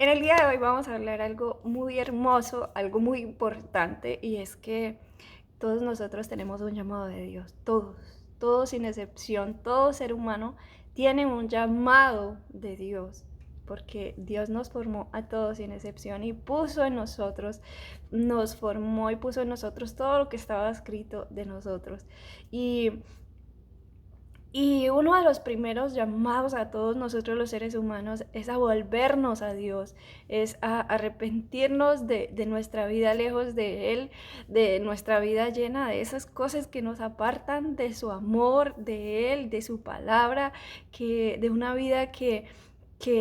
En el día de hoy vamos a hablar algo muy hermoso, algo muy importante, y es que todos nosotros tenemos un llamado de Dios, todos sin excepción, todo ser humano tiene un llamado de Dios, porque Dios nos formó a todos sin excepción y puso en nosotros, nos formó y puso en nosotros todo lo que estaba escrito de nosotros. Y y uno de los primeros llamados a todos nosotros los seres humanos es a volvernos a Dios, es a arrepentirnos de nuestra vida lejos de Él, de nuestra vida llena de esas cosas que nos apartan de su amor, de Él, de su palabra, de una vida que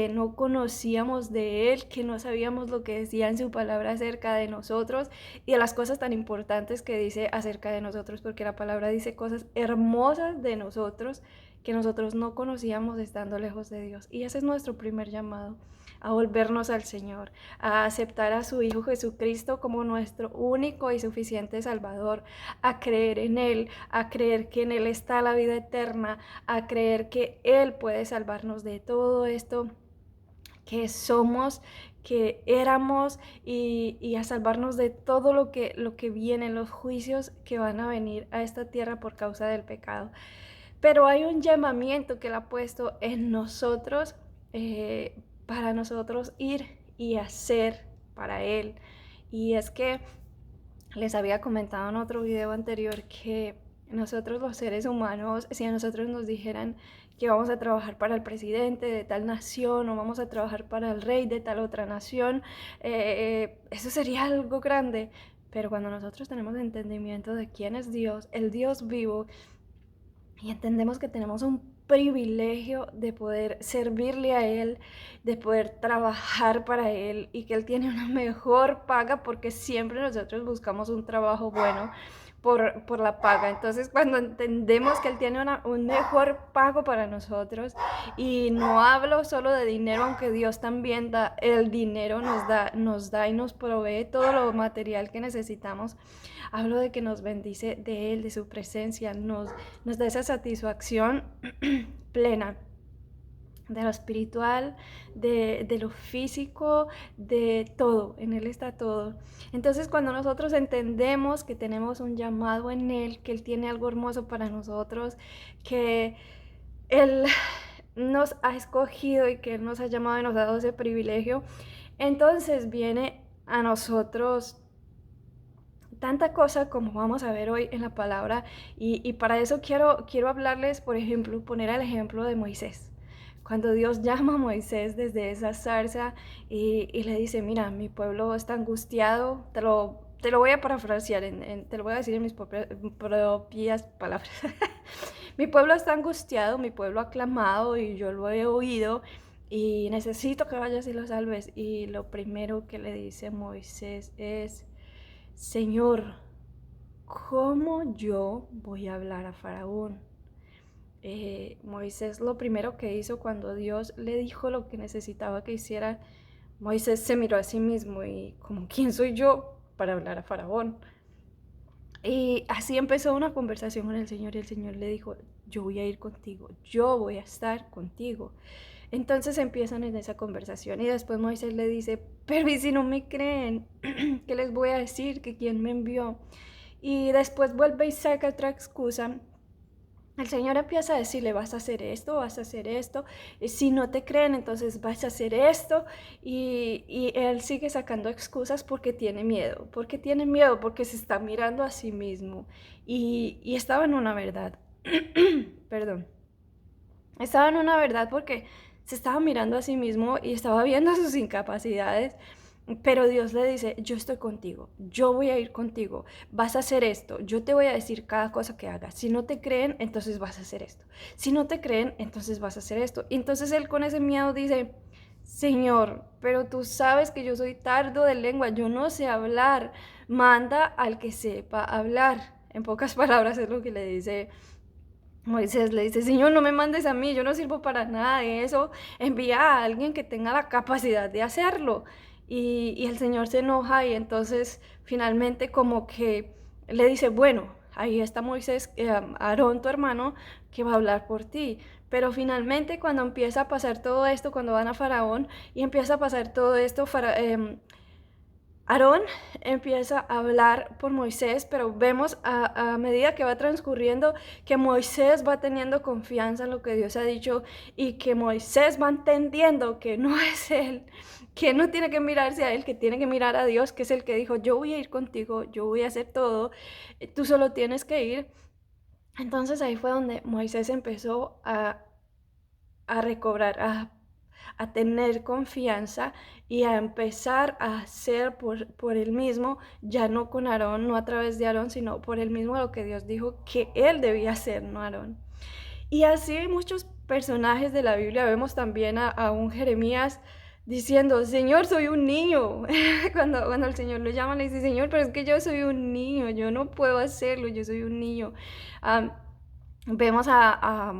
no conocíamos de Él, que no sabíamos lo que decía en su palabra acerca de nosotros y de las cosas tan importantes que dice acerca de nosotros, porque la palabra dice cosas hermosas de nosotros que nosotros no conocíamos estando lejos de Dios. Y ese es nuestro primer llamado, a volvernos al Señor, a aceptar a su Hijo Jesucristo como nuestro único y suficiente Salvador, a creer en Él, a creer que en Él está la vida eterna, a creer que Él puede salvarnos de todo esto que somos, que éramos y a salvarnos de todo lo que viene, los juicios que van a venir a esta tierra por causa del pecado. Pero hay un llamamiento que Él ha puesto en nosotros, para nosotros ir y hacer para Él. Y es que les había comentado en otro video anterior que nosotros los seres humanos, si a nosotros nos dijeran que vamos a trabajar para el presidente de tal nación o vamos a trabajar para el rey de tal otra nación, eso sería algo grande. Pero cuando nosotros tenemos entendimiento de quién es Dios, el Dios vivo, y entendemos que tenemos un privilegio de poder servirle a Él, de poder trabajar para Él y que Él tiene una mejor paga porque siempre nosotros buscamos un trabajo bueno por la paga. Entonces cuando entendemos que Él tiene un mejor pago para nosotros, y no hablo solo de dinero, aunque Dios también da el dinero, nos da y nos provee todo lo material que necesitamos. Hablo de que nos bendice de Él, de su presencia, nos da esa satisfacción plena de lo espiritual, de lo físico, de todo. En Él está todo. Entonces, cuando nosotros entendemos que tenemos un llamado en Él, que Él tiene algo hermoso para nosotros, que Él nos ha escogido y que Él nos ha llamado y nos ha dado ese privilegio, entonces viene a nosotros tanta cosa como vamos a ver hoy en la palabra, y para eso quiero hablarles, por ejemplo, poner el ejemplo de Moisés. Cuando Dios llama a Moisés desde esa zarza y le dice, mira, mi pueblo está angustiado, te lo voy a parafrasear, te lo voy a decir en mis propias palabras. Mi pueblo está angustiado, mi pueblo ha clamado y yo lo he oído y necesito que vayas y lo salves. Y lo primero que le dice Moisés es, Señor, ¿cómo yo voy a hablar a Faraón? Moisés lo primero que hizo cuando Dios le dijo lo que necesitaba que hiciera, Moisés se miró a sí mismo y como, ¿quién soy yo para hablar a Faraón? Y así empezó una conversación con el Señor y el Señor le dijo, yo voy a ir contigo, yo voy a estar contigo. Entonces empiezan en esa conversación y después Moisés le dice, pero ¿y si no me creen? ¿Qué les voy a decir? ¿Que quién me envió? Y después vuelve y saca otra excusa. El Señor empieza a decirle, vas a hacer esto, vas a hacer esto, y si no te creen, entonces vas a hacer esto, y él sigue sacando excusas porque tiene miedo, porque se está mirando a sí mismo, y estaba en una verdad, perdón, estaba en una verdad porque se estaba mirando a sí mismo y estaba viendo sus incapacidades, pero Dios le dice, yo estoy contigo, yo voy a ir contigo, vas a hacer esto, yo te voy a decir cada cosa que hagas. Si no te creen, entonces vas a hacer esto. Si no te creen, entonces vas a hacer esto. Y entonces él con ese miedo dice, Señor, pero tú sabes que yo soy tardo de lengua, yo no sé hablar, manda al que sepa hablar. En pocas palabras es lo que le dice Moisés, le dice, Señor, no me mandes a mí, yo no sirvo para nada de eso, envía a alguien que tenga la capacidad de hacerlo. Y el Señor se enoja y entonces finalmente como que le dice, bueno, ahí está Moisés, Aarón, tu hermano, que va a hablar por ti. Pero finalmente cuando empieza a pasar todo esto, cuando van a Faraón y empieza a pasar todo esto, Aarón empieza a hablar por Moisés, pero vemos a medida que va transcurriendo que Moisés va teniendo confianza en lo que Dios ha dicho y que Moisés va entendiendo que no es él, que no tiene que mirarse a él, que tiene que mirar a Dios, que es el que dijo, yo voy a ir contigo, yo voy a hacer todo, tú solo tienes que ir. Entonces ahí fue donde Moisés empezó a recobrar, a tener confianza y a empezar a hacer por él mismo, ya no con Aarón, no a través de Aarón, sino por él mismo lo que Dios dijo que él debía hacer, no Aarón. Y así muchos personajes de la Biblia, vemos también a un Jeremías diciendo, Señor, soy un niño. Cuando el Señor lo llama, le dice, Señor, pero es que yo soy un niño, yo no puedo hacerlo, yo soy un niño. Um, vemos a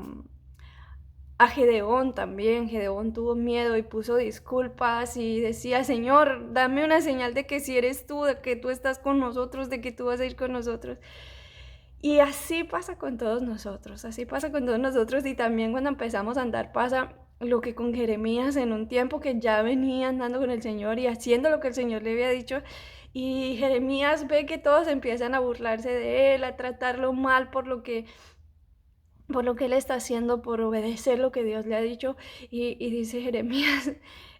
Gedeón también. Gedeón tuvo miedo y puso disculpas y decía, Señor, dame una señal de que si eres tú, de que tú estás con nosotros, de que tú vas a ir con nosotros. Y así pasa con todos nosotros, así pasa con todos nosotros. Y también cuando empezamos a andar pasa lo que con Jeremías en un tiempo que ya venía andando con el Señor y haciendo lo que el Señor le había dicho. Y Jeremías ve que todos empiezan a burlarse de él, a tratarlo mal por lo que él está haciendo, por obedecer lo que Dios le ha dicho. Y dice Jeremías,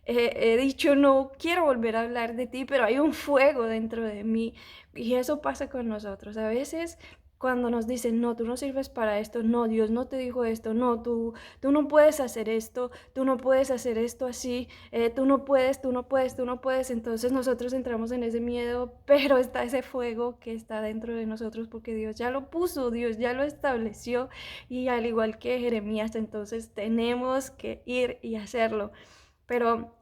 he dicho, no quiero volver a hablar de ti, pero hay un fuego dentro de mí. Y eso pasa con nosotros. A veces cuando nos dicen, no, tú no sirves para esto, no, Dios no te dijo esto, no, tú no puedes hacer esto, tú no puedes hacer esto así, tú no puedes, tú no puedes, tú no puedes. Entonces nosotros entramos en ese miedo, pero está ese fuego que está dentro de nosotros porque Dios ya lo puso, Dios ya lo estableció. Y al igual que Jeremías, entonces tenemos que ir y hacerlo. Pero,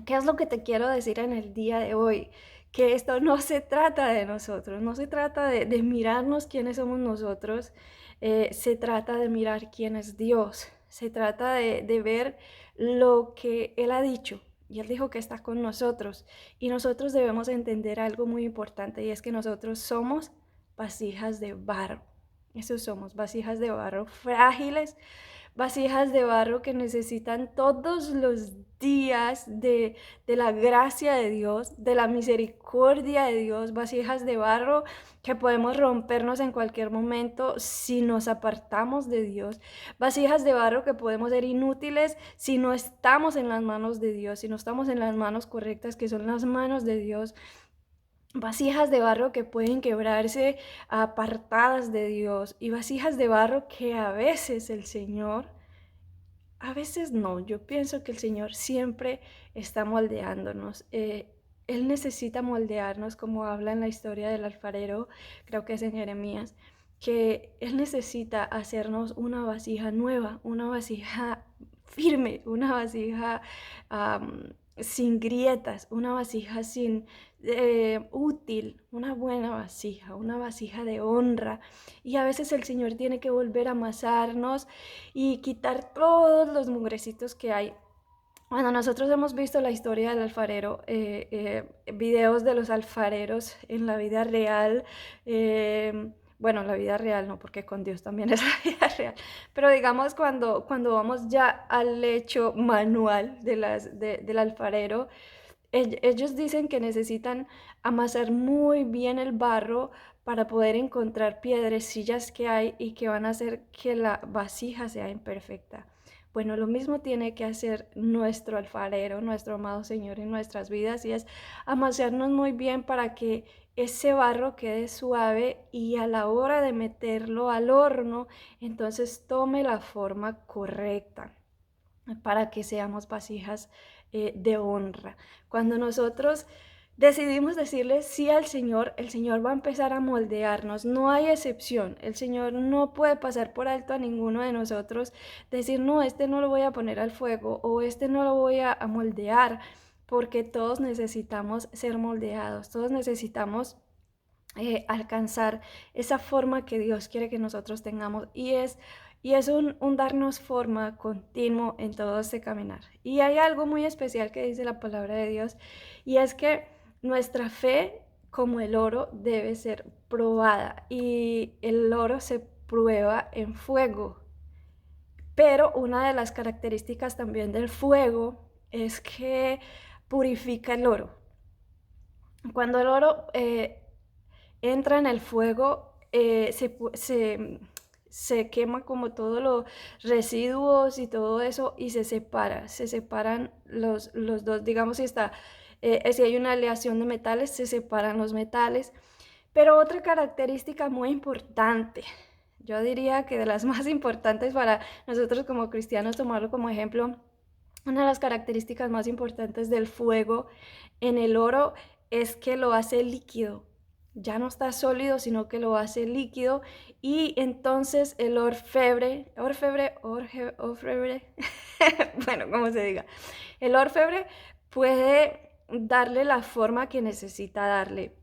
¿qué es lo que te quiero decir en el día de hoy? Que esto no se trata de nosotros, no se trata de mirarnos quiénes somos nosotros, se trata de mirar quién es Dios, se trata de ver lo que Él ha dicho. Y Él dijo que está con nosotros. Y nosotros debemos entender algo muy importante y es que nosotros somos vasijas de barro. Eso somos, vasijas de barro frágiles, vasijas de barro que necesitan todos los días de la gracia de Dios, de la misericordia de Dios, vasijas de barro que podemos rompernos en cualquier momento si nos apartamos de Dios, vasijas de barro que podemos ser inútiles si no estamos en las manos de Dios, si no estamos en las manos correctas, que son las manos de Dios. Vasijas de barro que pueden quebrarse apartadas de Dios y vasijas de barro que a veces el Señor, a veces no, yo pienso que el Señor siempre está moldeándonos. Él necesita moldearnos como habla en la historia del alfarero, creo que es en Jeremías, que Él necesita hacernos una vasija nueva, una vasija firme, una vasija sin grietas, una vasija sin útil, una buena vasija, una vasija de honra. Y a veces el Señor tiene que volver a amasarnos y quitar todos los mugrecitos que hay. Bueno, nosotros hemos visto la historia del alfarero, videos de los alfareros en la vida real. Bueno, la vida real no, porque con Dios también es la vida real. Pero digamos cuando vamos ya al hecho manual del alfarero, ellos dicen que necesitan amasar muy bien el barro para poder encontrar piedrecillas que hay y que van a hacer que la vasija sea imperfecta. Bueno, lo mismo tiene que hacer nuestro alfarero, nuestro amado Señor en nuestras vidas, y es amasarnos muy bien para que ese barro quede suave y a la hora de meterlo al horno, entonces tome la forma correcta para que seamos vasijas de honra. Cuando nosotros decidimos decirle sí al Señor, el Señor va a empezar a moldearnos. No hay excepción. El Señor no puede pasar por alto a ninguno de nosotros, decir, no, este no lo voy a poner al fuego o este no lo voy a moldear, porque todos necesitamos ser moldeados, todos necesitamos alcanzar esa forma que Dios quiere que nosotros tengamos. Y es un darnos forma continuo en todo este caminar. Y hay algo muy especial que dice la palabra de Dios, y es que nuestra fe como el oro, debe ser probada y el oro se prueba en fuego. Pero una de las características también del fuego es que purifica el oro. Cuando el oro entra en el fuego, se quema como todos los residuos y todo eso y se separan los dos, digamos si hay una aleación de metales, se separan los metales. Pero otra característica muy importante, yo diría que de las más importantes para nosotros como cristianos tomarlo como ejemplo, una de las características más importantes del fuego en el oro es que lo hace líquido. Ya no está sólido, sino que lo hace líquido. Y entonces el orfebre, bueno, como se diga, el orfebre puede darle la forma que necesita darle.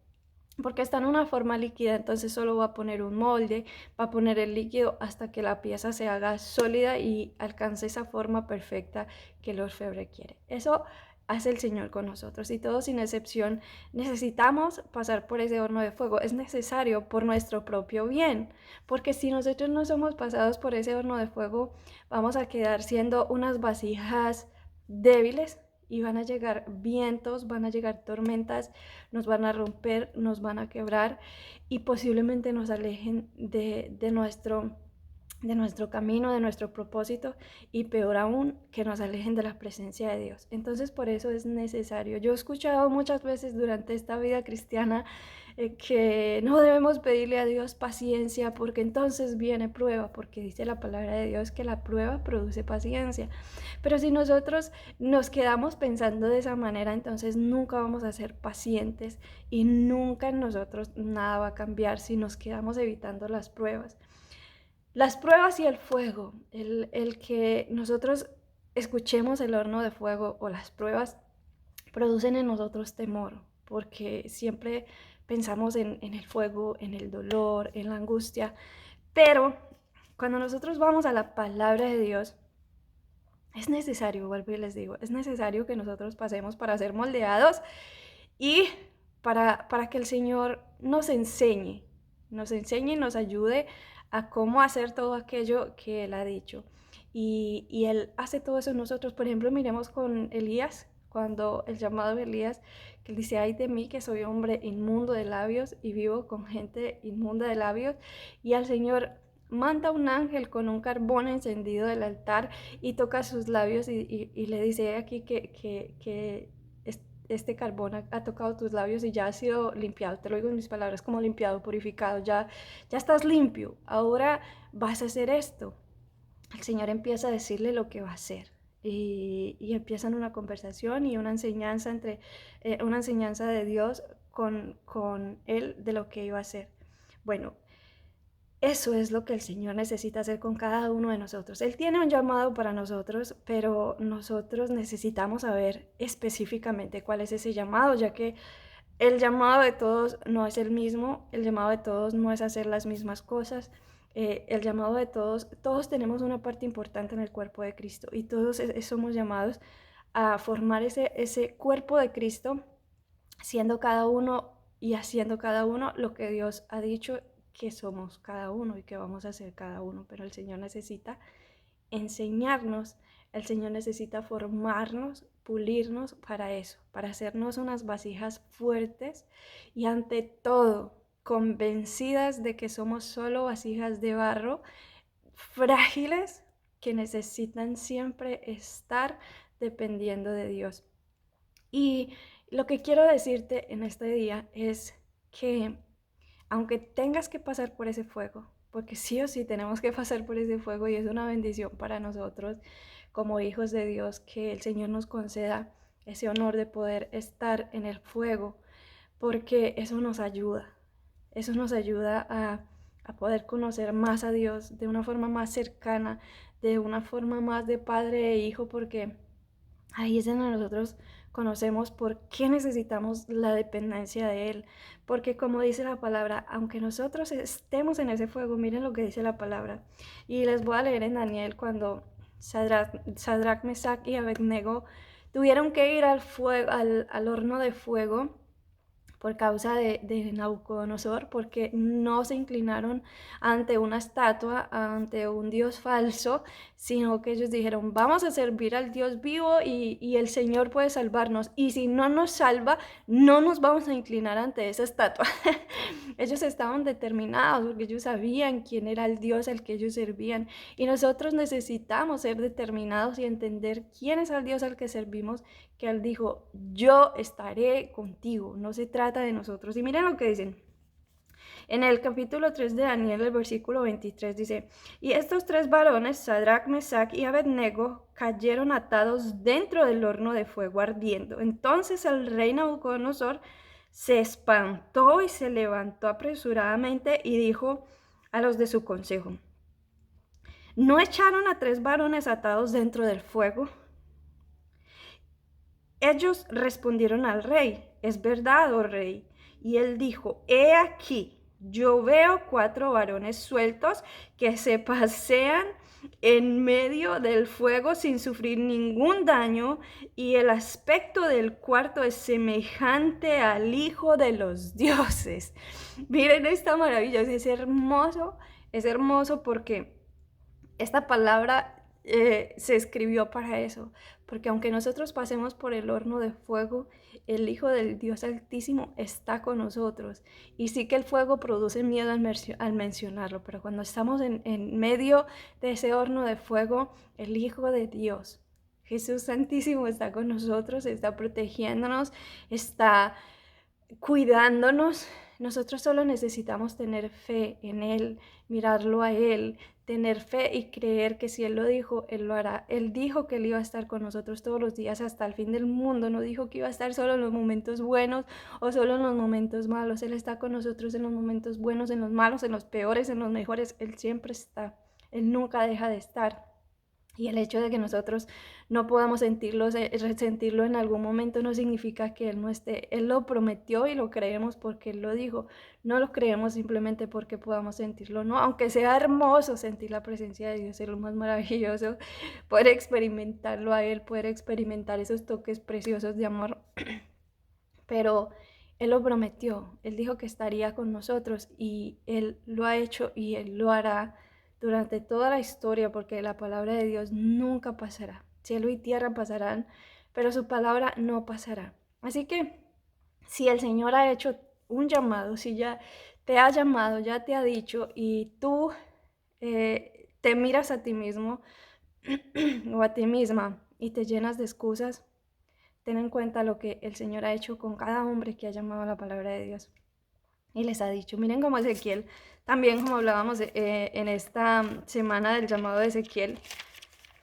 Porque está en una forma líquida, entonces solo va a poner un molde, va a poner el líquido hasta que la pieza se haga sólida y alcance esa forma perfecta que el orfebre quiere. Eso hace el Señor con nosotros y todos sin excepción necesitamos pasar por ese horno de fuego. Es necesario por nuestro propio bien, porque si nosotros no somos pasados por ese horno de fuego, vamos a quedar siendo unas vasijas débiles y van a llegar vientos, van a llegar tormentas, nos van a romper, nos van a quebrar y posiblemente nos alejen de nuestro camino, de nuestro propósito y peor aún, que nos alejen de la presencia de Dios. Entonces por eso es necesario. Yo he escuchado muchas veces durante esta vida cristiana que no debemos pedirle a Dios paciencia porque entonces viene prueba, porque dice la palabra de Dios que la prueba produce paciencia. Pero si nosotros nos quedamos pensando de esa manera, entonces nunca vamos a ser pacientes y nunca en nosotros nada va a cambiar si nos quedamos evitando las pruebas. Las pruebas y el fuego, el que nosotros escuchemos el horno de fuego o las pruebas producen en nosotros temor, porque siempre pensamos en el fuego, en el dolor, en la angustia, pero cuando nosotros vamos a la palabra de Dios, es necesario, vuelvo y les digo, es necesario que nosotros pasemos para ser moldeados y para que el Señor nos enseñe y nos ayude a cómo hacer todo aquello que Él ha dicho. Y Él hace todo eso en nosotros. Por ejemplo, miremos con Elías, cuando el llamado de Elías, que él dice, ay de mí que soy hombre inmundo de labios y vivo con gente inmunda de labios, y al Señor manda un ángel con un carbón encendido del altar y toca sus labios y le dice aquí que este carbón ha tocado tus labios y ya ha sido limpiado. Te lo digo en mis palabras, como limpiado, purificado, ya estás limpio. Ahora vas a hacer esto. El Señor empieza a decirle lo que va a hacer. Y empiezan una conversación y una enseñanza una enseñanza de Dios con él de lo que iba a hacer. Bueno, eso es lo que el Señor necesita hacer con cada uno de nosotros. Él tiene un llamado para nosotros, pero nosotros necesitamos saber específicamente cuál es ese llamado, ya que el llamado de todos no es el mismo, el llamado de todos no es hacer las mismas cosas, el llamado de todos tenemos una parte importante en el cuerpo de Cristo y todos somos llamados a formar ese cuerpo de Cristo, siendo cada uno y haciendo cada uno lo que Dios ha dicho que somos cada uno y que vamos a hacer cada uno, pero el Señor necesita enseñarnos, el Señor necesita formarnos, pulirnos para eso, para hacernos unas vasijas fuertes y ante todo convencidas de que somos solo vasijas de barro, frágiles, que necesitan siempre estar dependiendo de Dios. Y lo que quiero decirte en este día es que aunque tengas que pasar por ese fuego, porque sí o sí tenemos que pasar por ese fuego y es una bendición para nosotros como hijos de Dios que el Señor nos conceda ese honor de poder estar en el fuego, porque eso nos ayuda a poder conocer más a Dios de una forma más cercana, de una forma más de padre e hijo, porque ahí es donde nosotros conocemos por qué necesitamos la dependencia de Él. Porque como dice la palabra, aunque nosotros estemos en ese fuego, miren lo que dice la palabra. Y les voy a leer en Daniel cuando Sadrach, Mesach y Abednego tuvieron que ir al horno de fuego por causa de Nabucodonosor, porque no se inclinaron ante una estatua, ante un dios falso, sino que ellos dijeron, vamos a servir al Dios vivo y el Señor puede salvarnos. Y si no nos salva, no nos vamos a inclinar ante esa estatua. Ellos estaban determinados porque ellos sabían quién era el Dios al que ellos servían. Y nosotros necesitamos ser determinados y entender quién es el Dios al que servimos, que Él dijo, yo estaré contigo. No se trata de nosotros. Y miren lo que dicen. En el capítulo 3 de Daniel, el versículo 23 dice, y estos tres varones, Sadrach, Mesach y Abednego, cayeron atados dentro del horno de fuego ardiendo. Entonces el rey Nabucodonosor se espantó y se levantó apresuradamente y dijo a los de su consejo, ¿no echaron a tres varones atados dentro del fuego? Ellos respondieron al rey, es verdad, oh rey. Y él dijo, he aquí, yo veo cuatro varones sueltos que se pasean en medio del fuego sin sufrir ningún daño, y el aspecto del cuarto es semejante al Hijo de los dioses. Miren esta maravilla, es hermoso porque esta palabra se escribió para eso, porque aunque nosotros pasemos por el horno de fuego, el Hijo del Dios Altísimo está con nosotros. Y sí que el fuego produce miedo al mencionarlo, pero cuando estamos en medio de ese horno de fuego, el Hijo de Dios, Jesús Santísimo, está con nosotros, está protegiéndonos, está cuidándonos. Nosotros solo necesitamos tener fe en Él, mirarlo a Él, tener fe y creer que si Él lo dijo, Él lo hará. Él dijo que Él iba a estar con nosotros todos los días hasta el fin del mundo. No dijo que iba a estar solo en los momentos buenos o solo en los momentos malos. Él está con nosotros en los momentos buenos, en los malos, en los peores, en los mejores. Él siempre está. Él nunca deja de estar. Y el hecho de que nosotros no podamos resentirlo en algún momento no significa que Él no esté. Él lo prometió y lo creemos porque Él lo dijo. No lo creemos simplemente porque podamos sentirlo, no. Aunque sea hermoso sentir la presencia de Dios, es lo más maravilloso, poder experimentarlo a Él, poder experimentar esos toques preciosos de amor. Pero Él lo prometió, Él dijo que estaría con nosotros y Él lo ha hecho y Él lo hará durante toda la historia, porque la palabra de Dios nunca pasará. Cielo y tierra pasarán, pero su palabra no pasará. Así que si el Señor ha hecho un llamado, si ya te ha llamado, ya te ha dicho y tú te miras a ti mismo o a ti misma y te llenas de excusas, ten en cuenta lo que el Señor ha hecho con cada hombre que ha llamado a la palabra de Dios. Y les ha dicho, miren como Ezequiel, también como hablábamos en esta semana del llamado de Ezequiel,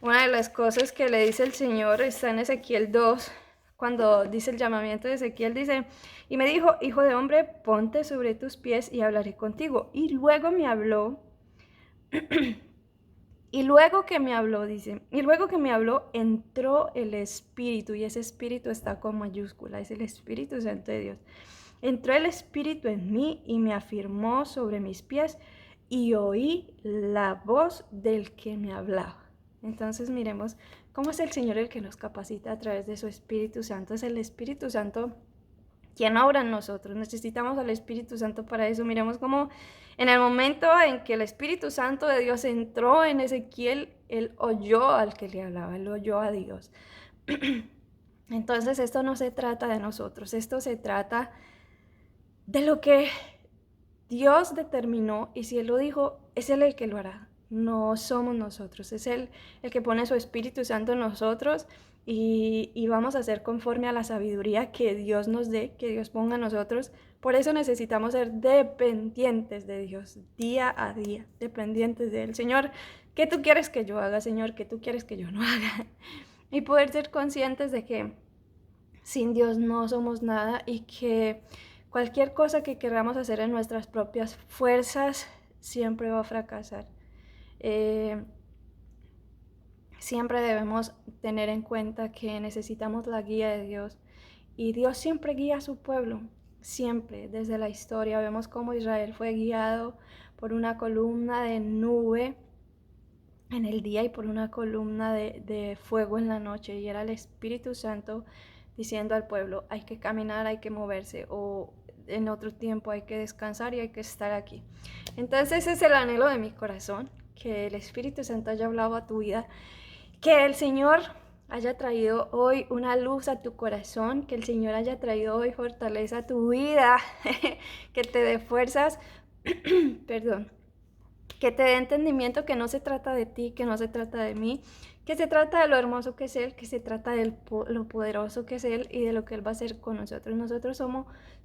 una de las cosas que le dice el Señor está en Ezequiel 2, cuando dice el llamamiento de Ezequiel, dice, y me dijo, hijo de hombre, ponte sobre tus pies y hablaré contigo. Y luego me habló, y luego que me habló, dice, y luego que me habló, entró el Espíritu, y ese Espíritu está con mayúscula, es el Espíritu Santo de Dios. Entró el Espíritu en mí y me afirmó sobre mis pies y oí la voz del que me hablaba. Entonces miremos cómo es el Señor el que nos capacita a través de su Espíritu Santo. Es el Espíritu Santo quien obra en nosotros. Necesitamos al Espíritu Santo para eso. Miremos cómo en el momento en que el Espíritu Santo de Dios entró en Ezequiel, él oyó al que le hablaba, él oyó a Dios. Entonces esto no se trata de nosotros, esto se trata de lo que Dios determinó, y si Él lo dijo, es Él el que lo hará. No somos nosotros, es Él el que pone su Espíritu Santo en nosotros y vamos a hacer conforme a la sabiduría que Dios nos dé, que Dios ponga en nosotros. Por eso necesitamos ser dependientes de Dios, día a día, dependientes de Él. Señor, ¿qué tú quieres que yo haga, Señor? ¿Qué tú quieres que yo no haga? Y poder ser conscientes de que sin Dios no somos nada y que cualquier cosa que queramos hacer en nuestras propias fuerzas siempre va a fracasar. Siempre debemos tener en cuenta que necesitamos la guía de Dios y Dios siempre guía a su pueblo, siempre. Desde la historia vemos cómo Israel fue guiado por una columna de nube en el día y por una columna de fuego en la noche, y era el Espíritu Santo diciendo al pueblo, hay que caminar, hay que moverse, o en otro tiempo hay que descansar y hay que estar aquí. Entonces ese es el anhelo de mi corazón, que el Espíritu Santo haya hablado a tu vida, que el Señor haya traído hoy una luz a tu corazón, que el Señor haya traído hoy fortaleza a tu vida, que te dé fuerzas, perdón, que te dé entendimiento que no se trata de ti, que no se trata de mí, que se trata de lo hermoso que es Él, que se trata de lo poderoso que es Él y de lo que Él va a hacer con nosotros. Nosotros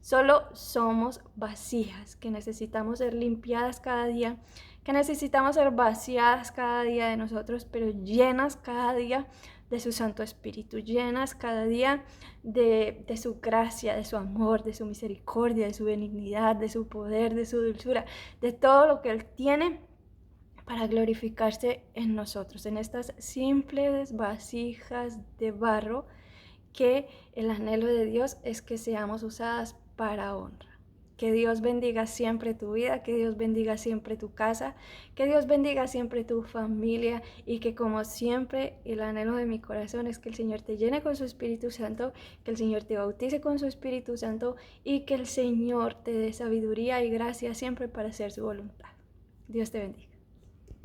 solo somos vasijas, que necesitamos ser limpiadas cada día, que necesitamos ser vaciadas cada día de nosotros, pero llenas cada día de su Santo Espíritu, llenas cada día de su gracia, de su amor, de su misericordia, de su benignidad, de su poder, de su dulzura, de todo lo que Él tiene para glorificarse en nosotros, en estas simples vasijas de barro, que el anhelo de Dios es que seamos usadas para honra. Que Dios bendiga siempre tu vida, que Dios bendiga siempre tu casa, que Dios bendiga siempre tu familia, y que, como siempre, el anhelo de mi corazón es que el Señor te llene con su Espíritu Santo, que el Señor te bautice con su Espíritu Santo y que el Señor te dé sabiduría y gracia siempre para hacer su voluntad. Dios te bendiga.